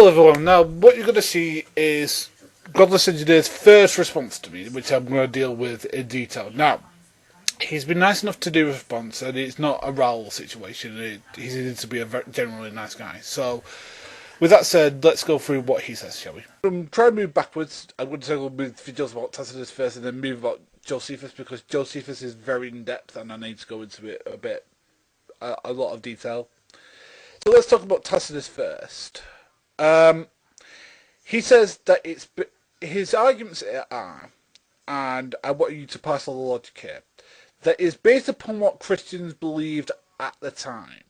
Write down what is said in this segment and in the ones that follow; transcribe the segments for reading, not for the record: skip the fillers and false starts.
Hello everyone, now what you're going to see is Godless Engineer's first response to me, which I'm going to deal with in detail. Now, he's been nice enough to do a response, and it's not a Raoul situation, he seems to be a generally nice guy. So, with that said, let's go through what he says, shall we? I'm trying to move backwards. I'm going to talk with videos about Tacitus first, and then move about Josephus, because Josephus is very in-depth, and I need to go into it a lot of detail. So let's talk about Tacitus first. He says that his arguments are, and I want you to pass on the logic here, that is based upon what Christians believed at the time.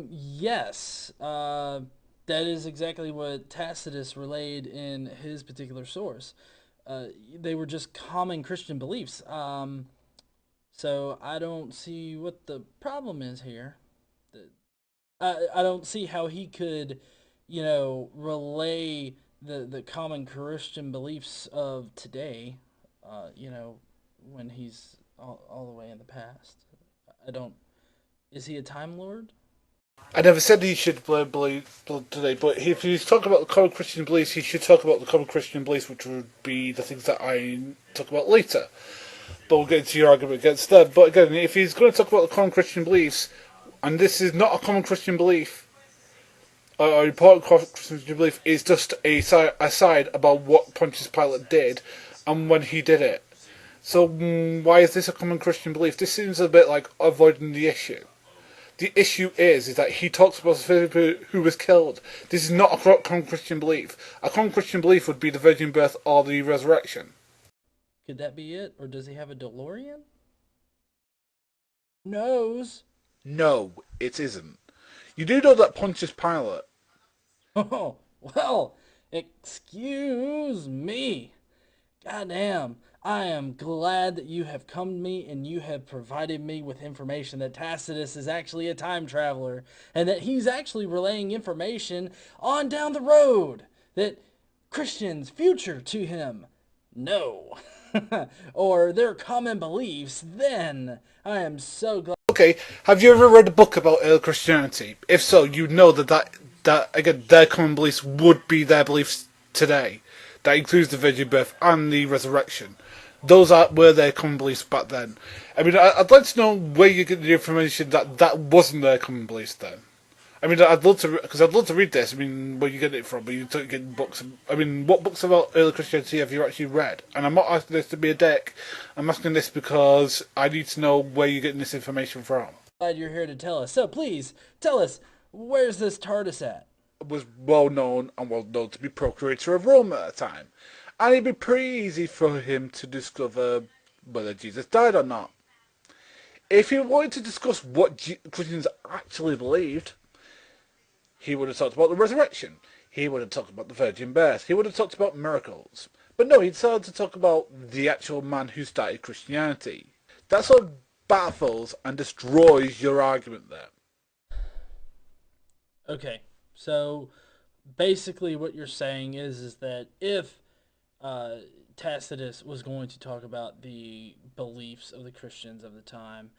Yes. That is exactly what Tacitus relayed in his particular source. They were just common Christian beliefs. So I don't see what the problem is here. I don't see how he could, relay the common Christian beliefs of today, when he's all the way in the past. I don't. Is he a Time Lord? I never said he should believe today, but if he's talking about the common Christian beliefs, he should talk about the common Christian beliefs, which would be the things that I talk about later. But we'll get into your argument against that. But again, if he's going to talk about the common Christian beliefs, and this is not a common Christian belief, or important Christian belief, is just a side about what Pontius Pilate did and when he did it. So why is this a common Christian belief? This seems a bit like avoiding the issue. The issue is that he talks about the who was killed. This is not a common Christian belief. A common Christian belief would be the virgin birth or the resurrection. Could that be it? Or does he have a DeLorean? Knows. No, it isn't. You do know that Pontius Pilate. Oh, well, excuse me. Goddamn. I am glad that you have come to me and you have provided me with information that Tacitus is actually a time traveler and that he's actually relaying information on down the road that Christians future to him know or their common beliefs then. I am so glad. Okay, have you ever read a book about early Christianity? If so, you know that again, their common beliefs would be their beliefs today. That includes the virgin birth and the resurrection. Those were their common beliefs back then. I mean, I'd like to know where you get the information that wasn't their common beliefs then. I mean, I'd love to read this. I mean, where you get it from? Are you getting books? I mean, what books about early Christianity have you actually read? And I'm not asking this to be a dick. I'm asking this because I need to know where you're getting this information from. Glad you're here to tell us. So please tell us, where's this TARDIS at? It was well known to be procurator of Rome at the time, and it'd be pretty easy for him to discover whether Jesus died or not. If he wanted to discuss what Christians actually believed, he would have talked about the resurrection. He would have talked about the virgin birth. He would have talked about miracles. But no, he decided to talk about the actual man who started Christianity. That's what baffles and destroys your argument there. Okay, so basically what you're saying is that if Tacitus was going to talk about the beliefs of the Christians of the time,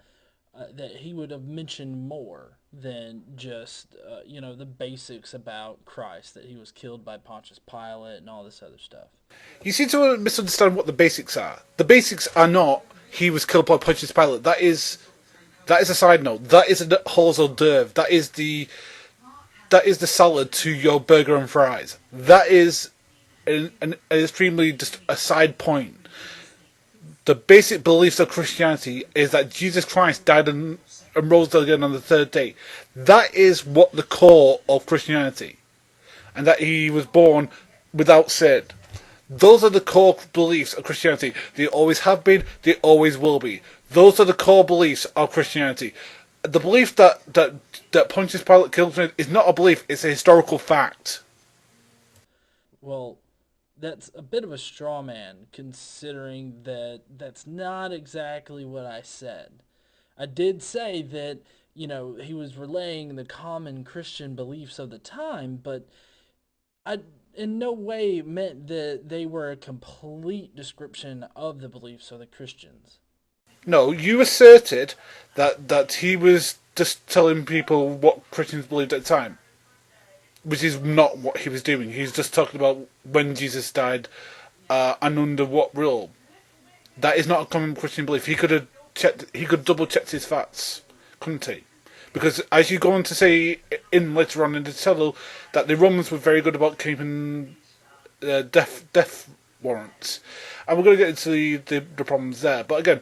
that he would have mentioned more than just, the basics about Christ, that he was killed by Pontius Pilate and all this other stuff. You seem to misunderstand what the basics are. The basics are not he was killed by Pontius Pilate. That is a side note. That is a hors d'oeuvre. That is the salad to your burger and fries. That is an extremely just a side point. The basic beliefs of Christianity is that Jesus Christ died and rose again on the third day. That is what the core of Christianity, and that he was born without sin. Those are the core beliefs of Christianity. They always have been. They always will be. Those are the core beliefs of Christianity. The belief that Pontius Pilate killed him is not a belief. It's a historical fact. Well, that's a bit of a straw man, considering that that's not exactly what I said. I did say that, he was relaying the common Christian beliefs of the time, but I in no way meant that they were a complete description of the beliefs of the Christians. No, you asserted that he was just telling people what Christians believed at the time. which is not what he was doing. He's just talking about when Jesus died and under what rule. That is not a common Christian belief. He could double checked his facts, couldn't he? Because as you go on to say in later on in the title, that the Romans were very good about keeping death warrants, and we're going to get into the problems there. But again,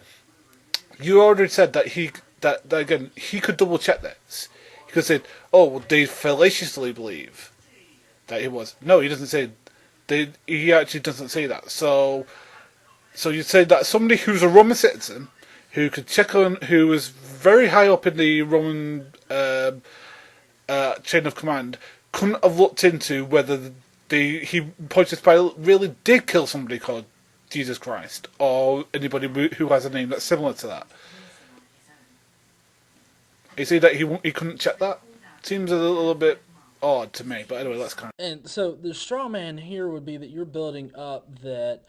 you already said that he could double check this. He could say, "Oh, well, they fallaciously believe that he was." No, he doesn't say. He actually doesn't say that. So you'd say that somebody who's a Roman citizen, who could check on, who was very high up in the Roman chain of command, couldn't have looked into whether Pontius Pilate really did kill somebody called Jesus Christ, or anybody who has a name that's similar to that. You see that he couldn't check that? Seems a little bit odd to me, but anyway, that's kind of... And so the straw man here would be that you're building up that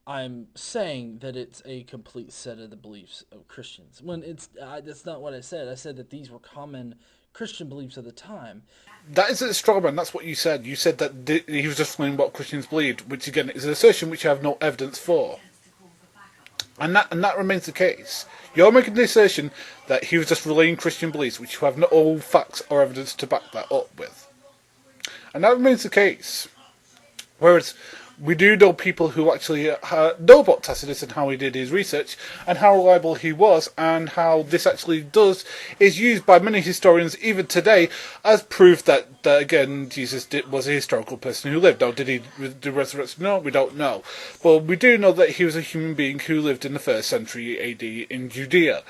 I'm saying that it's a complete set of the beliefs of Christians, when that's not what I said. I said that these were common Christian beliefs of the time. That is a straw man. That's what you said. You said that he was just explaining what Christians believed, which again is an assertion which you have no evidence for. And that remains the case. You're making the assertion that he was just relaying Christian beliefs, which you have no facts or evidence to back that up with. And that remains the case. Whereas we do know people who actually know about Tacitus and how he did his research and how reliable he was, and how this actually is used by many historians even today as proof that again Jesus was a historical person who lived. Now, did he do resurrection? No, we don't know. But we do know that he was a human being who lived in the 1st century AD in Judea.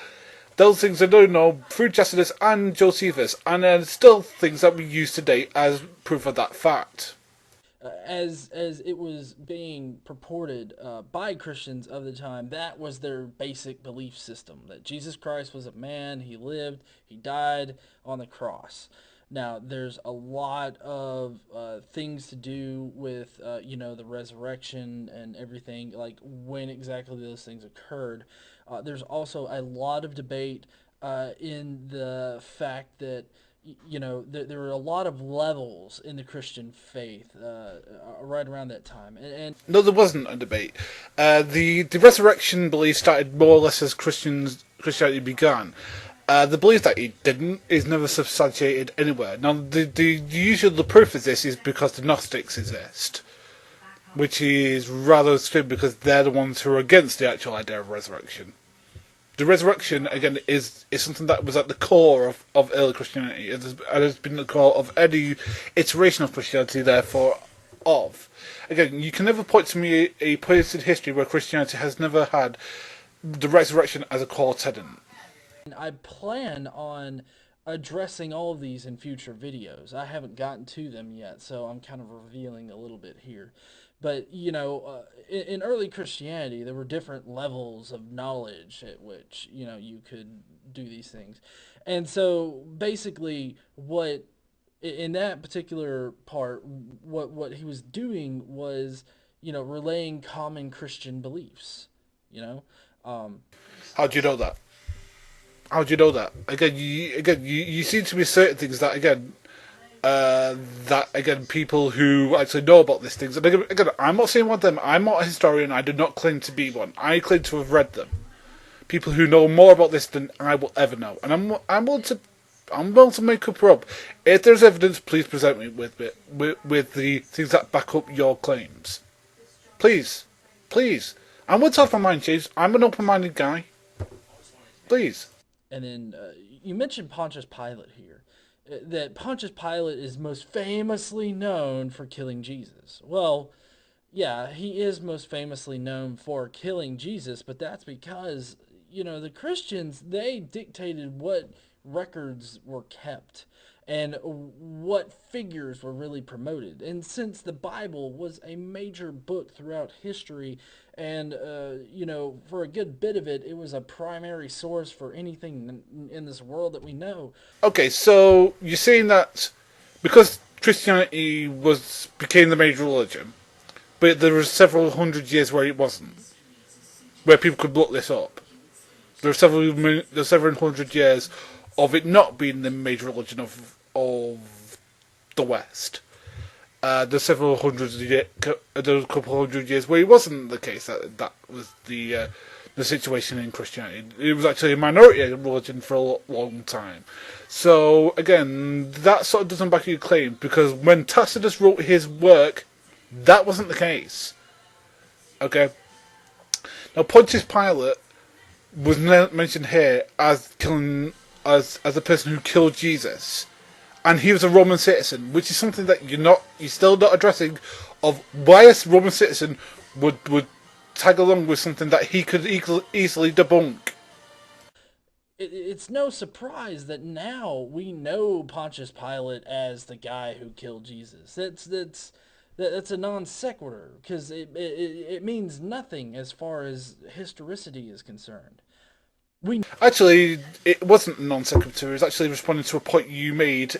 Those things are known through Tacitus and Josephus, and are still things that we use today as proof of that fact. As it was being purported by Christians of the time, that was their basic belief system, that Jesus Christ was a man, he lived, he died on the cross. Now, there's a lot of things to do with, the resurrection and everything, like when exactly those things occurred. There's also a lot of debate in the fact that there were a lot of levels in the Christian faith right around that time. And no, there wasn't a debate. The resurrection belief started more or less as Christianity began. The belief that it didn't is never substantiated anywhere. Now, the proof of this is because the Gnostics exist, which is rather extreme because they're the ones who are against the actual idea of resurrection. The resurrection, again, is something that was at the core of early Christianity. It has been the core of any iteration of Christianity, therefore, of. Again, you can never point to me a place in history where Christianity has never had the resurrection as a core tenet. I plan on addressing all of these in future videos. I haven't gotten to them yet, so I'm kind of revealing a little bit here. But, in early Christianity, there were different levels of knowledge at which, you could do these things. And so, basically, in that particular part, what he was doing was, relaying common Christian beliefs, How do you know that? How do you know that? Again, you seem to be certain things that, people who actually know about these things, and again, I'm not saying one of them. I'm not a historian. I do not claim to be one. I claim to have read them. People who know more about this than I will ever know, and I'm willing to make up Rob. If there's evidence, please present me with the things that back up your claims. Please. I'm willing to have my mind changed. I'm an open-minded guy. Please. And then you mentioned Pontius Pilate here. That Pontius Pilate is most famously known for killing Jesus. Well, yeah, he is most famously known for killing Jesus, but that's because, the Christians, they dictated what records were kept and what figures were really promoted. And since the Bible was a major book throughout history, and, for a good bit of it, it was a primary source for anything in this world that we know. Okay, so you're saying that because Christianity became the major religion, but there were several hundred years where it wasn't, where people could look this up. There are several hundred years of it not being the major religion of the West. there's several there's a couple hundred years where it wasn't the case that was the situation in Christianity. It was actually a minority religion for a long time. So again, that sort of doesn't back your claim, because when Tacitus wrote his work, that wasn't the case. Okay. Now Pontius Pilate was mentioned here as killing as a person who killed Jesus, and he was a Roman citizen, which is something that you're still not addressing, of why a Roman citizen would tag along with something that he could easily debunk. It's no surprise that now we know Pontius Pilate as the guy who killed Jesus. That's a non sequitur, because it means nothing as far as historicity is concerned. Actually, it wasn't non sequitur. It was actually responding to a point you made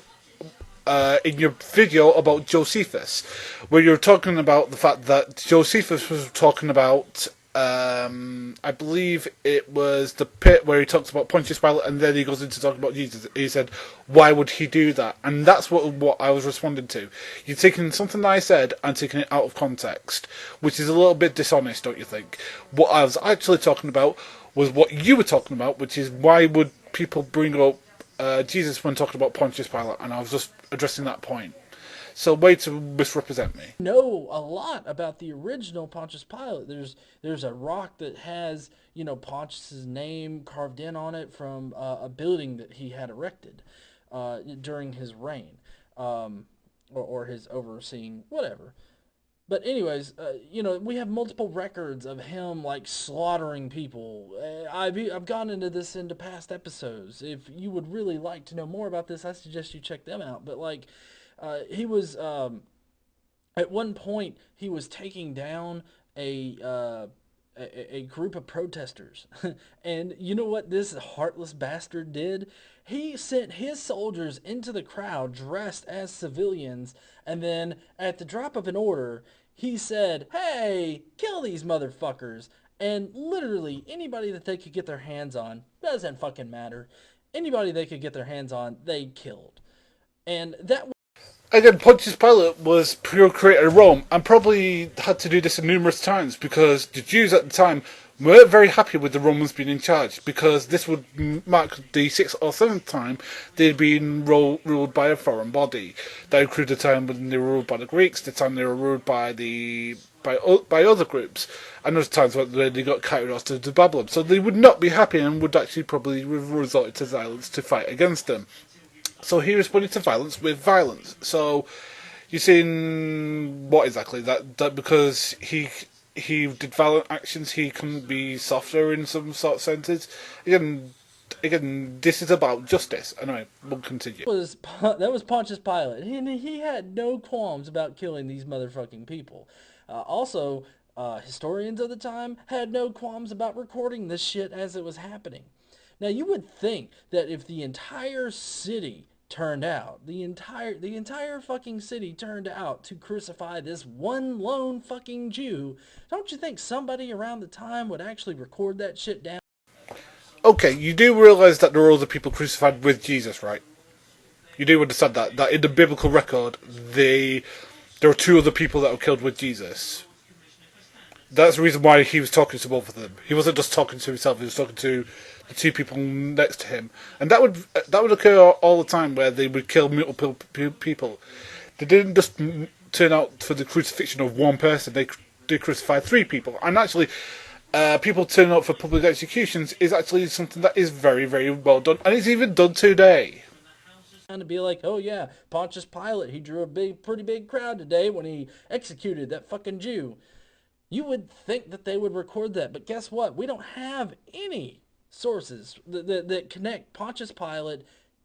in your video about Josephus, where you're talking about the fact that Josephus was talking about, I believe it was the pit where he talks about Pontius Pilate, and then he goes into talking about Jesus. He said, why would he do that? And that's what I was responding to. You're taking something that I said and taking it out of context, which is a little bit dishonest, don't you think? What I was actually talking about was what you were talking about, which is why would people bring up Jesus when talking about Pontius Pilate, and I was just addressing that point. So way to misrepresent me. Know a lot about the original Pontius Pilate. There's a rock that has Pontius's name carved in on it from a building that he had erected during his reign, or his overseeing, whatever. But anyways, we have multiple records of him like slaughtering people. I've gone into this into past episodes. If you would really like to know more about this, I suggest you check them out. But like, he was at one point he was taking down a group of protesters, and you know what this heartless bastard did? He sent his soldiers into the crowd dressed as civilians, and then at the drop of an order, he said, "Hey, kill these motherfuckers!" And literally anybody that they could get their hands on, doesn't fucking matter. Anybody they could get their hands on, they killed. And that Again, Pontius Pilate was procurator of Rome, and probably had to do this numerous times, because the Jews at the time weren't very happy with the Romans being in charge, because this would mark the 6th or 7th time they'd been ruled by a foreign body. That included the time when they were ruled by the Greeks, the time they were ruled by by other groups, and those times when they got carried off to Babylon. So they would not be happy, and would actually probably resort to violence to fight against them. So he responded to violence with violence. So you're saying what exactly? That because he did violent actions, he couldn't be softer in some sort of senses? Again, this is about justice. Anyway, we'll continue. That was Pontius Pilate. He had no qualms about killing these motherfucking people. Also, historians of the time had no qualms about recording this shit as it was happening. Now, you would think that if the entire city turned out, the entire fucking city turned out to crucify this one lone fucking Jew, don't you think somebody around the time would actually record that shit down? Okay, you do realise that there were other people crucified with Jesus, right? You do understand that in the biblical record, there were 2 other people that were killed with Jesus. That's the reason why he was talking to both of them. He wasn't just talking to himself; he was talking to the 2 people next to him, and that would occur all the time, where they would kill multiple people. They didn't just turn out for the crucifixion of one person; they crucified 3 people. And actually, people turning out for public executions is actually something that is very, very well done, and it's even done today. To be like, oh yeah, Pontius Pilate, he drew a pretty big crowd today when he executed that fucking Jew. You would think that they would record that, but guess what? We don't have any sources that connect Pontius Pilate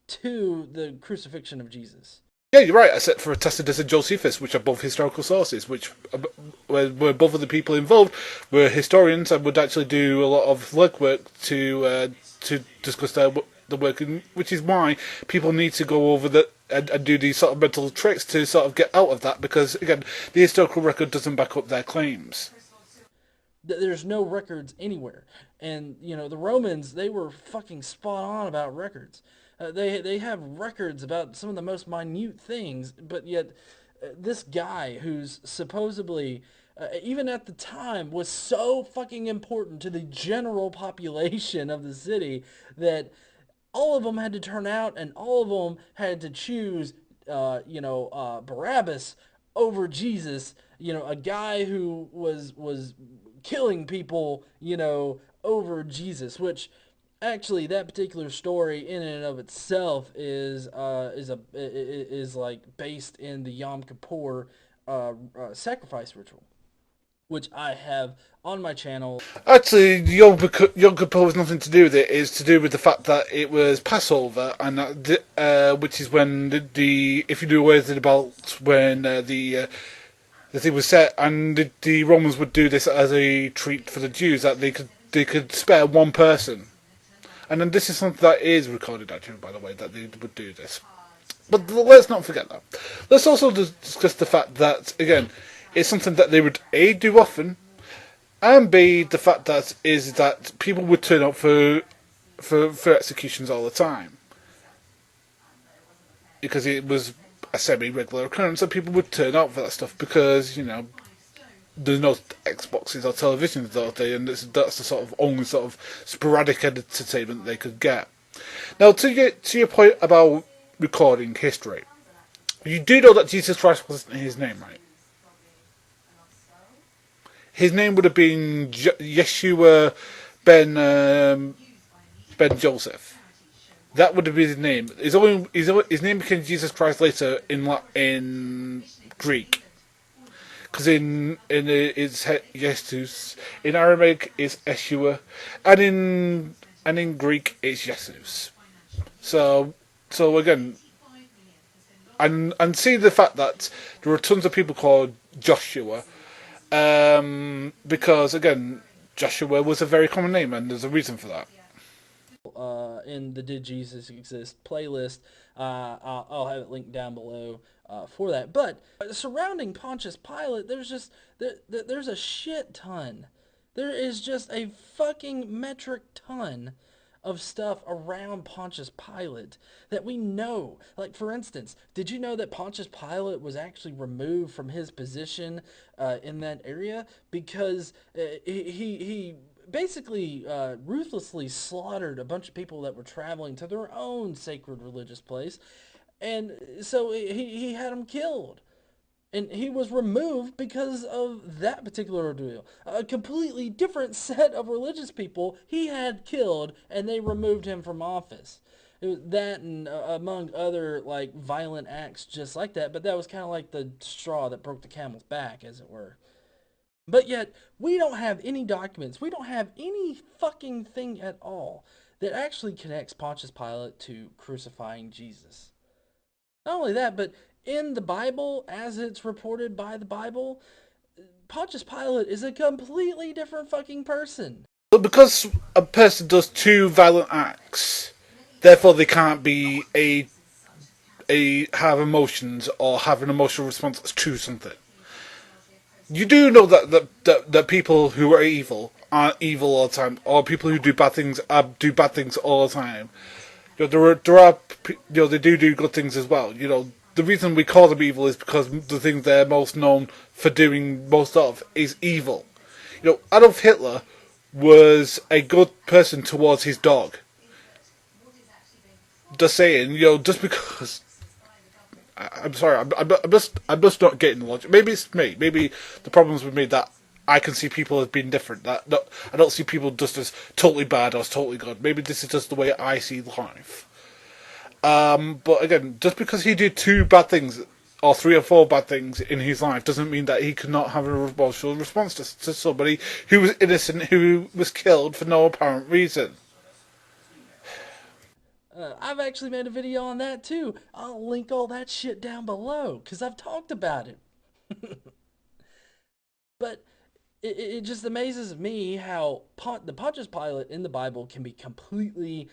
to the crucifixion of Jesus. Yeah, you're right, except for Tacitus and Josephus, which are both historical sources, which were both of the people involved were historians and would actually do a lot of legwork to discuss the work, which is why people need to go over and do these sort of mental tricks to sort of get out of that, because again, the historical record doesn't back up their claims. There's no records anywhere, and the Romans, they were fucking spot on about records. They have records about some of the most minute things, but yet this guy who's supposedly, even at the time, was so fucking important to the general population of the city that all of them had to turn out and all of them had to choose, Barabbas over Jesus. A guy who was killing people, over Jesus, which actually that particular story in and of itself is like based in the Yom Kippur sacrifice ritual, which I have on my channel. Actually, Yom Kippur has nothing to do with it. It's to do with the fact that it was Passover, and which is when the if you do away with it about when the thing was set, and the Romans would do this as a treat for the Jews, that they could spare one person. And then this is something that is recorded, actually, by the way, that they would do this. But let's not forget that. Let's also discuss the fact that, again, it's something that they would A, do often, and B, the fact that is that people would turn up for executions all the time. Because it was a semi-regular occurrence, and people would turn up for that stuff because, there's no Xboxes or televisions those days, and that's the sort of only sort of sporadic entertainment they could get. Now, to your point about recording history, you do know that Jesus Christ wasn't his name, right? His name would have been Yeshua ben Joseph. That would have been his name. His name became Jesus Christ later in Greek. Because it's Jesus, in Aramaic it's Yeshua, and in Greek it's Jesus. So again, and see the fact that there are tons of people called Joshua, because again, Joshua was a very common name, and there's a reason for that. In the Did Jesus Exist playlist, I'll have it linked down below for that. But surrounding Pontius Pilate, there's a shit ton. There is just a fucking metric ton of stuff around Pontius Pilate that we know. Like, for instance, did you know that Pontius Pilate was actually removed from his position in that area because he basically ruthlessly slaughtered a bunch of people that were traveling to their own sacred religious place, and so he had them killed. And he was removed because of that particular ordeal. A completely different set of religious people he had killed, and they removed him from office. It was that, and among other like violent acts just like that. But that was kind of like the straw that broke the camel's back, as it were. But yet, we don't have any documents. We don't have any fucking thing at all that actually connects Pontius Pilate to crucifying Jesus. Not only that, but in the Bible, as it's reported by the Bible, Pontius Pilate is a completely different fucking person. But because a person does two violent acts, therefore they can't be have emotions or have an emotional response to something. You do know that people who are evil aren't evil all the time, or people who do bad things all the time. There are they do good things as well. The reason we call them evil is because the thing they're most known for doing most of is evil. Adolf Hitler was a good person towards his dog. Just saying, just because. I'm sorry, I'm just not getting the logic. Maybe it's me. Maybe the problem's with me that I can see people as being different. I don't see people just as totally bad or as totally good. Maybe this is just the way I see life. But again, just because he did two bad things or three or four bad things in his life doesn't mean that he could not have an emotional response to somebody who was innocent, who was killed for no apparent reason. I've actually made a video on that too. I'll link all that shit down below because I've talked about it. But it just amazes me how the Pontius Pilate in the Bible can be completely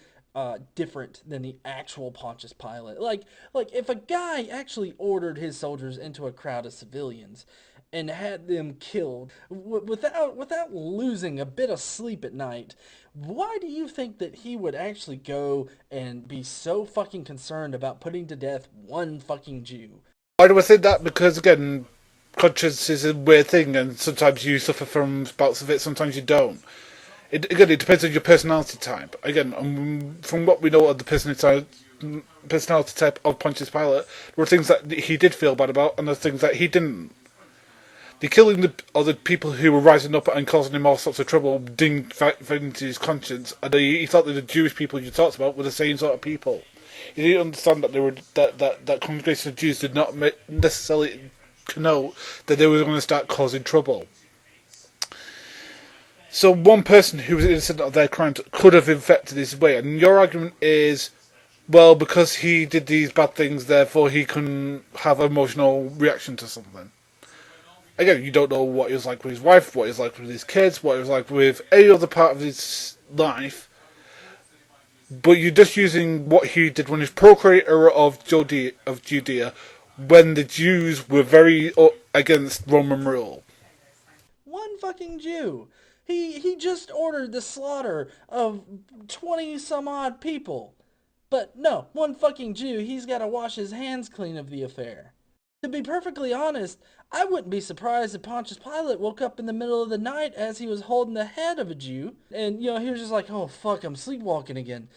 different than the actual Pontius Pilate. Like if a guy actually ordered his soldiers into a crowd of civilians and had them killed without losing a bit of sleep at night, why do you think that he would actually go and be so fucking concerned about putting to death one fucking Jew? Why do I say that? Because again, conscience is a weird thing, and sometimes you suffer from bouts of it, sometimes you don't. It depends on your personality type. Again, from what we know of the personality type of Pontius Pilate, there were things that he did feel bad about, and there were things that he didn't. The killing of the people who were rising up and causing him all sorts of trouble didn't fit into his conscience, and he thought that the Jewish people you talked about were the same sort of people. He didn't understand that they were that congregation of Jews did not necessarily connote that they were going to start causing trouble. So one person who was innocent of their crimes could have infected his way, and your argument is, well, because he did these bad things, therefore he couldn't have an emotional reaction to something. Again, you don't know what he was like with his wife, what he was like with his kids, what he was like with any other part of his life, but you're just using what he did when he was procurator of Judea, when the Jews were very against Roman rule. One fucking Jew. He just ordered the slaughter of 20 some odd people. But no, one fucking Jew, he's got to wash his hands clean of the affair. To be perfectly honest, I wouldn't be surprised if Pontius Pilate woke up in the middle of the night as he was holding the head of a Jew, and, he was just like, oh fuck, I'm sleepwalking again.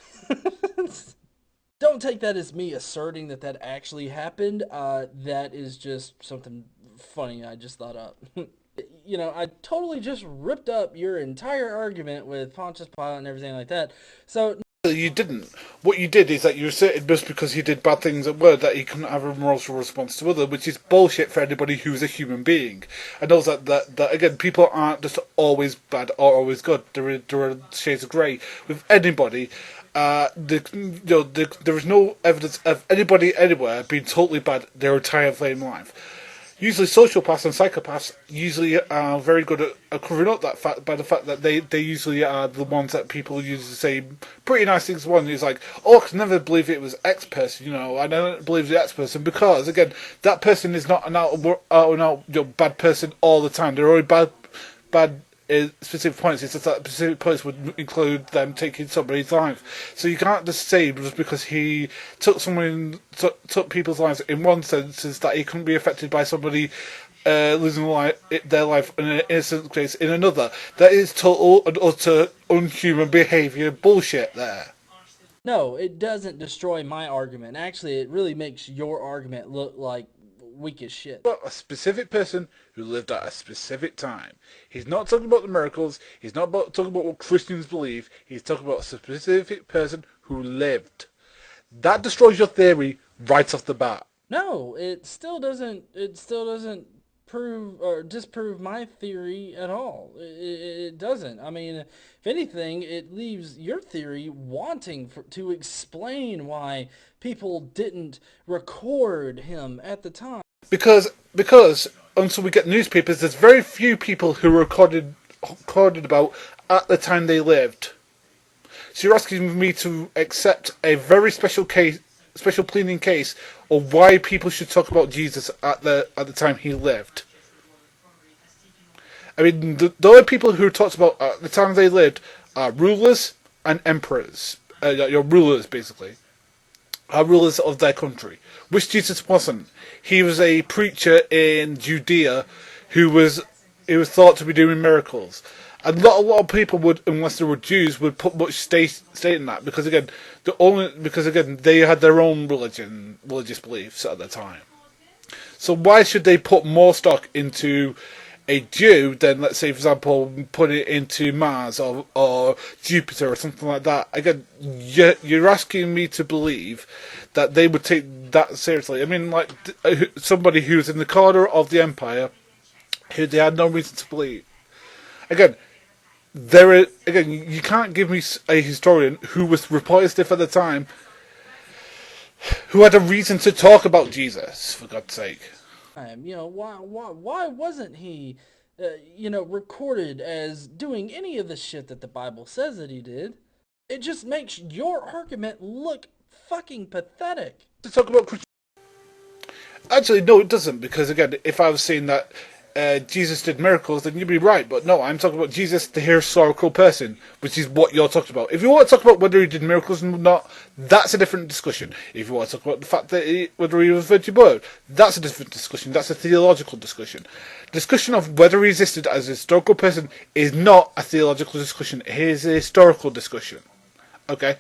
Don't take that as me asserting that actually happened. That is just something funny I just thought up. I totally just ripped up your entire argument with Pontius Pilate and everything like that. So you didn't. What you did is that you asserted just because he did bad things at work that he couldn't have a emotional response to others, which is bullshit for anybody who's a human being. And knows that again, people aren't just always bad or always good. There are shades of grey with anybody. There is no evidence of anybody anywhere being totally bad their entire flame life. Usually sociopaths and psychopaths usually are very good at covering up that fact by the fact that they usually are the ones that people usually say pretty nice things. One is like, oh, I could never believe it was X person, I don't believe the X person, because again, that person is not an out bad person all the time. They're only bad specific points. It's just that specific points would include them taking somebody's life. So you can't just say just because he took people's lives in one sense is that he couldn't be affected by somebody losing their life in an innocent case in another. That is total and utter unhuman behaviour bullshit there. No, it doesn't destroy my argument. Actually, it really makes your argument look like weak as shit. About a specific person who lived at a specific time. He's not talking about the miracles. He's not talking about what Christians believe. He's talking about a specific person who lived. That destroys your theory right off the bat. No, it still doesn't. It still doesn't prove or disprove my theory at all. It doesn't. I mean, if anything, it leaves your theory wanting to explain why people didn't record him at the time. Because until we get newspapers, there's very few people who were recorded about at the time they lived. So you're asking me to accept a very special pleading case of why people should talk about Jesus at the time he lived. I mean, the only people who talked about at the time they lived are rulers and emperors. Your rulers, basically. Are rulers of their country. Which Jesus wasn't. He was a preacher in Judea who was thought to be doing miracles. And a lot of people would, unless they were Jews, would put much stake in that because again, they had their own religious beliefs at the time. So why should they put more stock into a Jew than, let's say, for example, put it into Mars or Jupiter or something like that? Again, you're asking me to believe that they would take that seriously. I mean, like somebody who's in the corner of the empire, who they had no reason to believe. Again, you can't give me a historian who was reported at the time, who had a reason to talk about Jesus, for God's sake. Why wasn't he, recorded as doing any of the shit that the Bible says that he did? It just makes your argument look fucking pathetic. To talk about Actually, no, it doesn't, because again, if I was saying that Jesus did miracles, then you'd be right. But no, I'm talking about Jesus, the historical person, which is what you're talking about. If you want to talk about whether he did miracles or not, that's a different discussion. If you want to talk about the fact that whether he was virgin birth, that's a different discussion. That's a theological discussion. Discussion of whether he existed as a historical person is not a theological discussion. It is a historical discussion. Okay?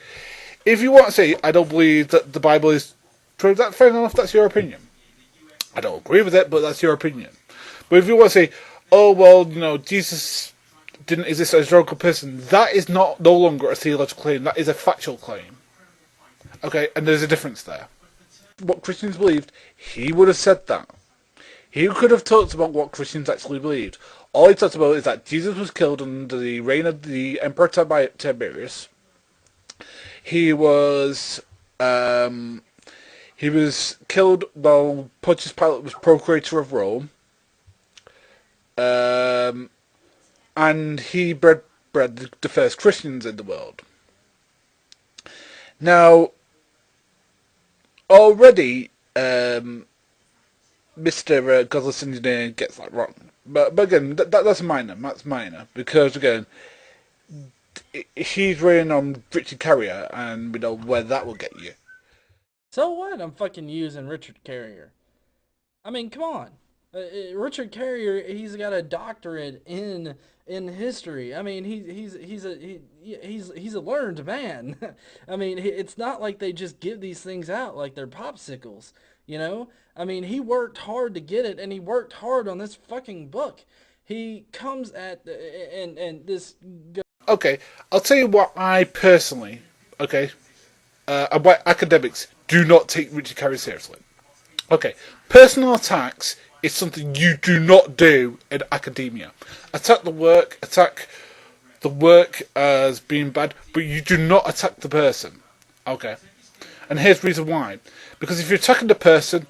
If you want to say, I don't believe that the Bible is true, that's fair enough, that's your opinion. I don't agree with it, but that's your opinion. But if you want to say, oh, well, Jesus didn't exist as a historical person, that is no longer a theological claim, that is a factual claim. Okay, and there's a difference there. What Christians believed, he would have said that. He could have talked about what Christians actually believed. All he talked about is that Jesus was killed under the reign of the Emperor Tiberius. He was killed while Pontius Pilate was procurator of Rome. And he bred the first Christians in the world. Now, already, Mr. Godless Engineer gets that wrong. But again, that's minor. That's minor. Because, again, he's running on Richard Carrier, and we know where that will get you. So what? I'm fucking using Richard Carrier. I mean, come on. Richard Carrier, he's got a doctorate in history. I mean, he's a learned man. I mean, it's not like they just give these things out like they're popsicles, I mean, he worked hard to get it, and he worked hard on this fucking book. He comes at and this. Okay, I'll tell you what I personally, why academics do not take Richard Carrier seriously. Okay, personal attacks is something you do not do in academia. Attack the work as being bad, but you do not attack the person. Okay, and here's the reason why. Because if you're attacking the person,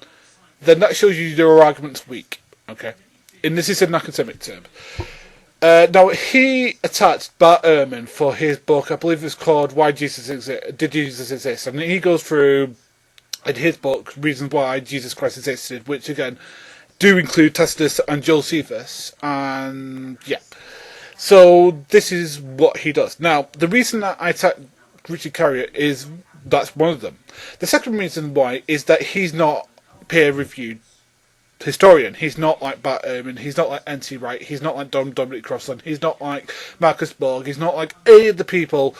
then that shows you your argument's weak. Okay, and this is an academic term. Now, he attacked Bart Ehrman for his book, I believe it's called Why Jesus Exists, Did Jesus Exist? And he goes through, in his book, reasons why Jesus Christ existed, which, again, do include Tacitus and Josephus. And, yeah. So, this is what he does. Now, the reason that I attack Richard Carrier is, that's one of them. The second reason why is that he's not peer-reviewed historian. He's not like Bart Ehrman, he's not like N.T. Wright, he's not like Dominic Crossan, he's not like Marcus Borg, he's not like any of the people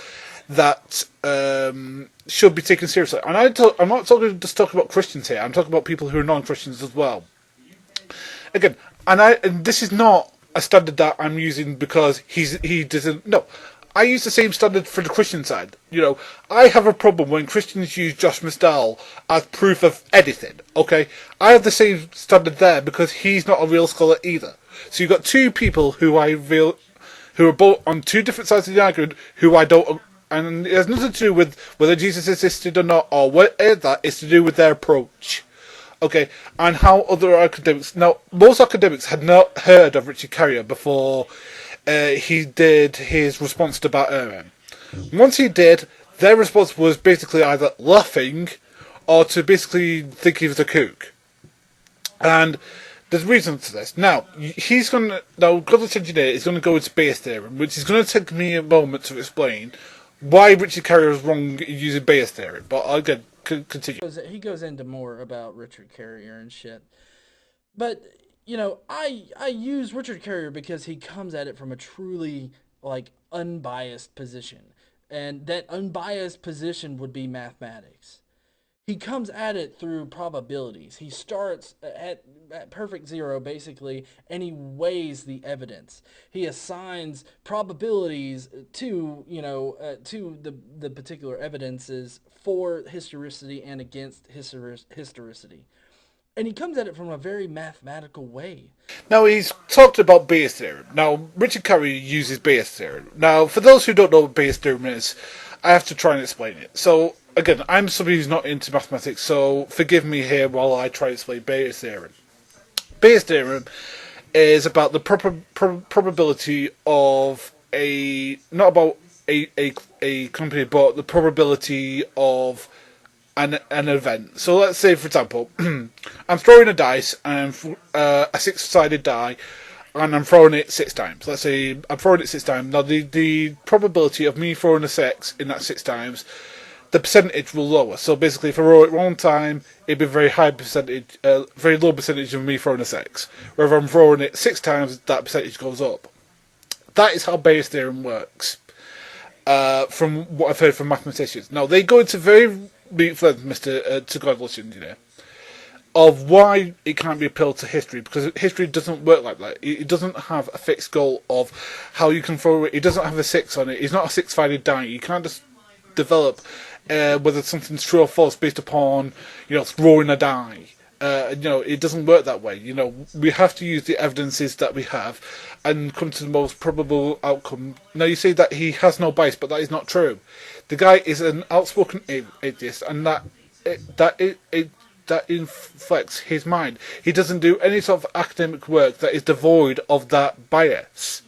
that should be taken seriously. And I'm not just talking about Christians here, I'm talking about people who are non-Christians as well. Again, and this is not a standard that I'm using because he doesn't. No, I use the same standard for the Christian side. I have a problem when Christians use Josh McDowell as proof of anything. Okay, I have the same standard there because he's not a real scholar either. So you've got two people who are both on two different sides of the argument who I don't. And it has nothing to do with whether Jesus existed or not, or whatever that. It's to do with their approach. Okay, and how other academics. Now, most academics had not heard of Richard Carrier before he did his response to Bart Ehrman. Once he did, their response was basically either laughing or to basically think he was a kook. And there's a reason for this. Now, Godless Engineer is going to go into Bayers Theorem, which is going to take me a moment to explain why Richard Carrier was wrong in using Bayers Theorem. But again, continue. He goes into more about Richard Carrier and shit. But, I use Richard Carrier because he comes at it from a truly, unbiased position. And that unbiased position would be mathematics. He comes at it through probabilities. He starts at perfect zero, basically, and he weighs the evidence. He assigns probabilities to, to the particular evidences for historicity and against historicity. And he comes at it from a very mathematical way. Now, he's talked about Bayes' theorem. Now, Richard Carrier uses Bayes' theorem. Now, for those who don't know what Bayes' theorem is, I have to try and explain it. So, again, I'm somebody who's not into mathematics, so forgive me here while I try to explain Bayes' theorem. Bayes' theorem is about the probability of not about a company, but the probability of an event. So let's say, for example, I'm throwing a dice, and a six-sided die, and I'm throwing it 6 times. Let's say I'm throwing it 6 times. Now, the probability of me throwing a 6 in that 6 times, the percentage will lower. So basically, if I roll it 1 time, it'd be a very high percentage, very low percentage of me throwing a 6. Wherever I'm throwing it 6 times, that percentage goes up. That is how Bayes' theorem works. From what I've heard from mathematicians. Now, they go into very deep length, to Godless Engineer, of why it can't be appealed to history, because history doesn't work like that. It doesn't have a fixed goal of how you can throw it. It doesn't have a 6 on it. It's not a six-sided die. You can't just develop whether something's true or false based upon, throwing a die. It doesn't work that way. We have to use the evidences that we have and come to the most probable outcome. Now, you say that he has no bias, but that is not true. The guy is an outspoken atheist, and that inflects his mind. He doesn't do any sort of academic work that is devoid of that bias.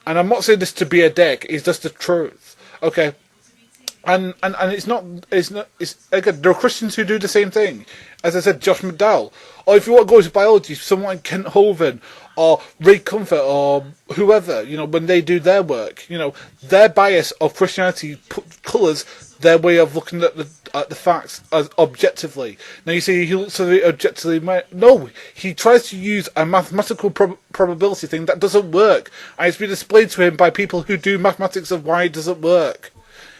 And I'm not saying this to be a dick. It's just the truth. Okay. And it's again, there are Christians who do the same thing. As I said, Josh McDowell. Or if you want to go to biology, someone like Kent Hovind or Ray Comfort or whoever, when they do their work, their bias of Christianity colours their way of looking at the facts as objectively. Now you say he looks at it objectively. No, he tries to use a mathematical probability thing that doesn't work. And it's been explained to him by people who do mathematics of why it doesn't work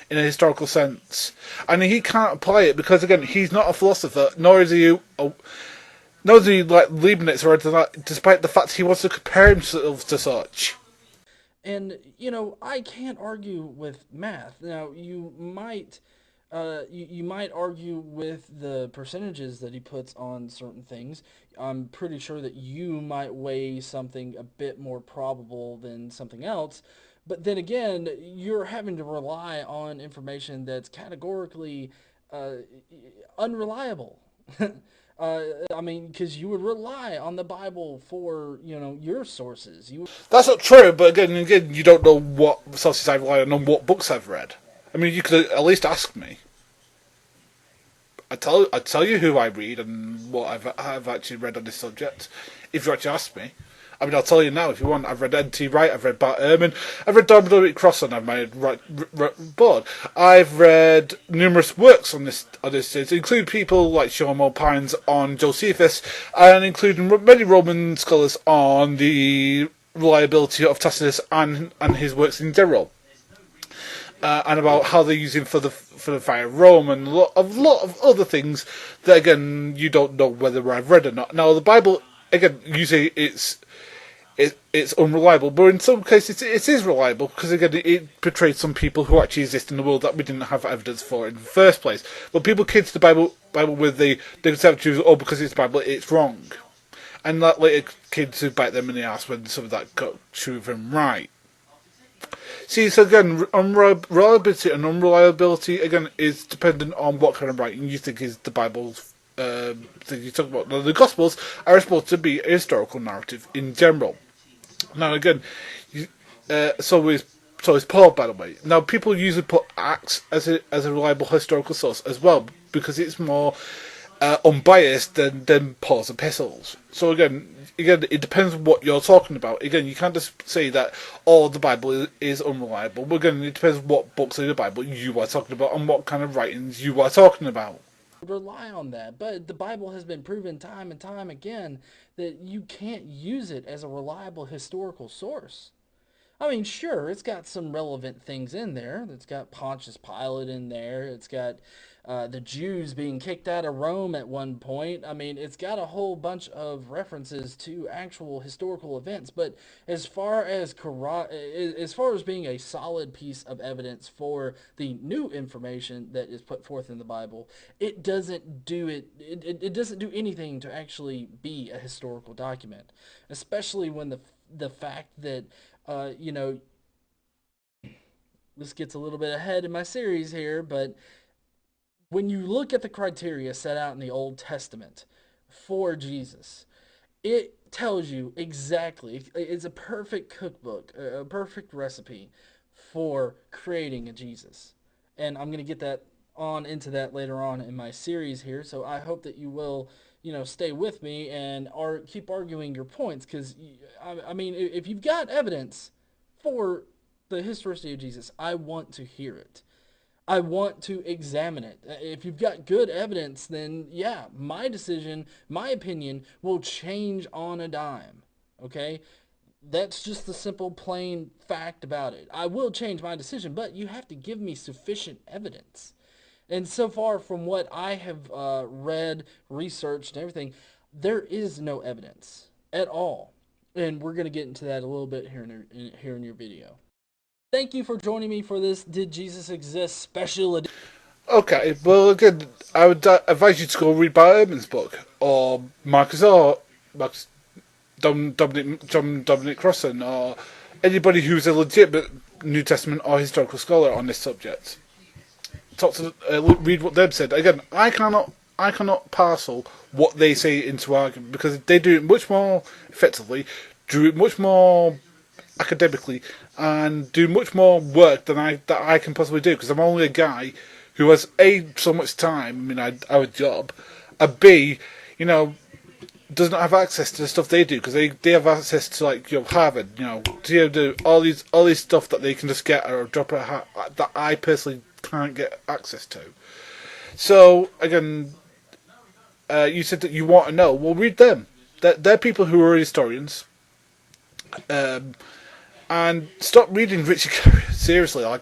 in a historical sense. And he can't apply it because, again, he's not a philosopher, nor is he like Leibniz or anything like that, despite the fact he wants to compare himself to such. And, I can't argue with math. Now, you might argue with the percentages that he puts on certain things. I'm pretty sure that you might weigh something a bit more probable than something else. But then again, you're having to rely on information that's categorically unreliable. Because you would rely on the Bible for, your sources. That's not true, but again, you don't know what sources I've relied on what books I've read. I mean, you could at least ask me. I tell you who I read and what I've actually read on this subject. If you actually ask me, I mean, I'll tell you now if you want. I've read N.T. Wright, I've read Bart Ehrman, I've read Dominic Crossan, I've made board. I've read numerous works on this, including people like Sean Mulpines on Josephus, and including many Roman scholars on the reliability of Tacitus and his works in general. And about how they use him for the fire of Rome, and a lot of other things that, again, you don't know whether I've read or not. Now, the Bible, again, you say it's unreliable, but in some cases it is reliable because, again, it portrays some people who actually exist in the world that we didn't have evidence for in the first place. But people kid to the Bible with the conception of, because it's the Bible, it's wrong, and that later kids who bite them in the ass when some of that got proven right. See, so again, reliability and unreliability, again, is dependent on what kind of writing you think is the Bible's thing you talk about. Now, the Gospels are supposed to be a historical narrative in general. Now, again, so is Paul, by the way. Now, people usually put Acts as a reliable historical source as well, because it's more unbiased than Paul's epistles. So again, it depends on what you're talking about. Again, you can't just say that all the Bible is unreliable. But again, it depends what books of the Bible you are talking about and what kind of writings you are talking about. Rely on that, but the Bible has been proven time and time again that you can't use it as a reliable historical source. I mean, sure, it's got some relevant things in there. It's got Pontius Pilate in there. It's got the Jews being kicked out of Rome at one point. I mean, it's got a whole bunch of references to actual historical events. But as far as being a solid piece of evidence for the new information that is put forth in the Bible, it doesn't do it doesn't do anything to actually be a historical document, especially when the fact that this gets a little bit ahead in my series here, but when you look at the criteria set out in the Old Testament for Jesus, it tells you exactly, it's a perfect cookbook, a perfect recipe for creating a Jesus. And I'm going to get that on into that later on in my series here. So I hope that you will, stay with me and keep arguing your points. Because, I mean, if you've got evidence for the historicity of Jesus, I want to hear it. I want to examine it. If you've got good evidence, then yeah, my decision, my opinion will change on a dime. Okay? That's just the simple, plain fact about it. I will change my decision, but you have to give me sufficient evidence. And so far, from what I have read, researched, and everything, there is no evidence at all. And we're going to get into that a little bit here in your video. Thank you for joining me for this Did Jesus Exist special edition. Okay, well, again, I would advise you to go read Byerman's book, or Marcus John Dominic Crossan, or anybody who's a legitimate New Testament or historical scholar on this subject. Read what they've said. Again, I cannot parcel what they say into argument, because they do it much more effectively, do it much more academically, and do much more work than I can possibly do, because I'm only a guy who has A, so much time, I mean, I have a job, and B, does not have access to the stuff they do, because they have access to, like, Harvard, to do all these stuff that they can just get or drop a hat that I personally can't get access to. So again, you said that you want to know. Well, read them. They're people who are historians. And stop reading Richard Carrier seriously. I'm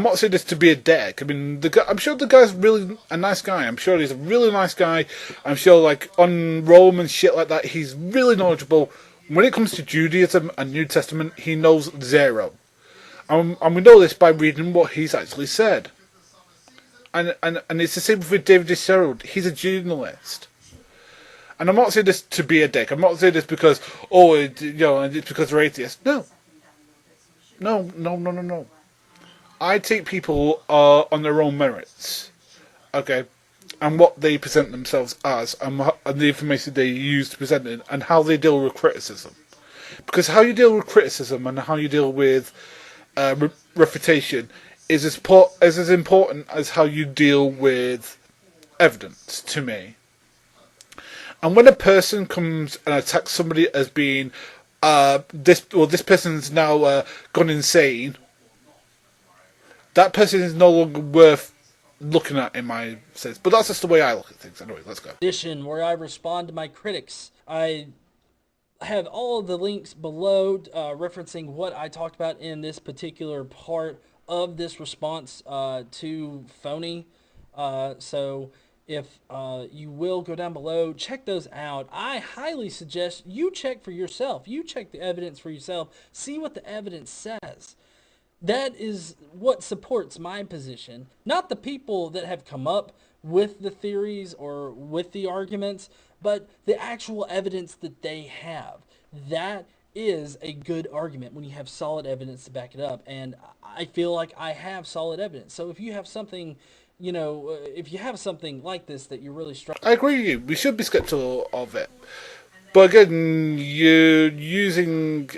not saying this to be a dick. I mean, I'm sure the guy's really a nice guy. I'm sure he's a really nice guy. I'm sure, like, on Rome and shit like that, he's really knowledgeable. When it comes to Judaism and New Testament, he knows zero. And we know this by reading what he's actually said. And it's the same with David Fitzgerald. He's a journalist. And I'm not saying this to be a dick. I'm not saying this because, it's because they're atheists. No. I take people on their own merits, okay, and what they present themselves as, and the information they use to present it, and how they deal with criticism. Because how you deal with criticism and how you deal with refutation is as important as how you deal with evidence, to me. And when a person comes and attacks somebody as being this person's now gone insane, that person is no longer worth looking at, in my sense. But that's just the way I look at things. Anyway, let's go. Edition where I respond to my critics. I have all of the links below referencing what I talked about in this particular part of this response to Phoney. So if you will go down below, check those out. I highly suggest you check for yourself. You check the evidence for yourself. See what the evidence says. That is what supports my position, not the people that have come up with the theories or with the arguments, but the actual evidence that they have. That is a good argument when you have solid evidence to back it up, and I feel like I have solid evidence. So if you have something, if you have something like this that you're really struggling, I agree with you. We should be skeptical of it, but again, you're not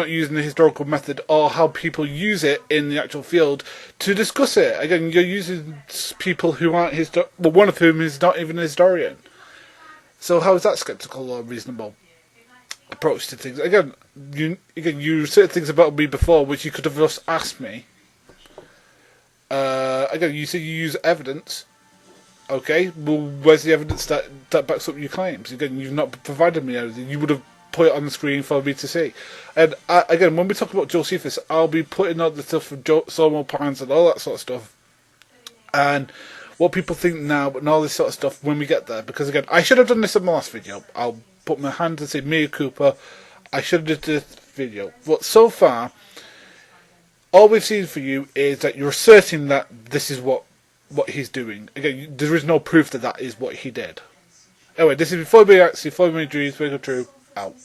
using the historical method or how people use it in the actual field to discuss it. Again, you're using people who aren't one of whom is not even a historian. So how is that skeptical or reasonable approach to things? Again, you said things about me before which you could have just asked me. Again, you say you use evidence. Okay, well, where's the evidence that backs up your claims? Again, you've not provided me anything. You would have put it on the screen for me to see. And again, when we talk about Josephus, I'll be putting out the stuff from Solomon Pines and all that sort of stuff, and what people think now, and all this sort of stuff when we get there. Because again, I should have done this in my last video. I'll put my hand and say, Mea Cooper, I should have done this video. But so far, all we've seen for you is that you're asserting that this is what he's doing. Again, there is no proof that is what he did. Anyway, this is Phoneybeetlemaniacxs, Phoneybeetlemaniacxs, Dreams, Make It True, out.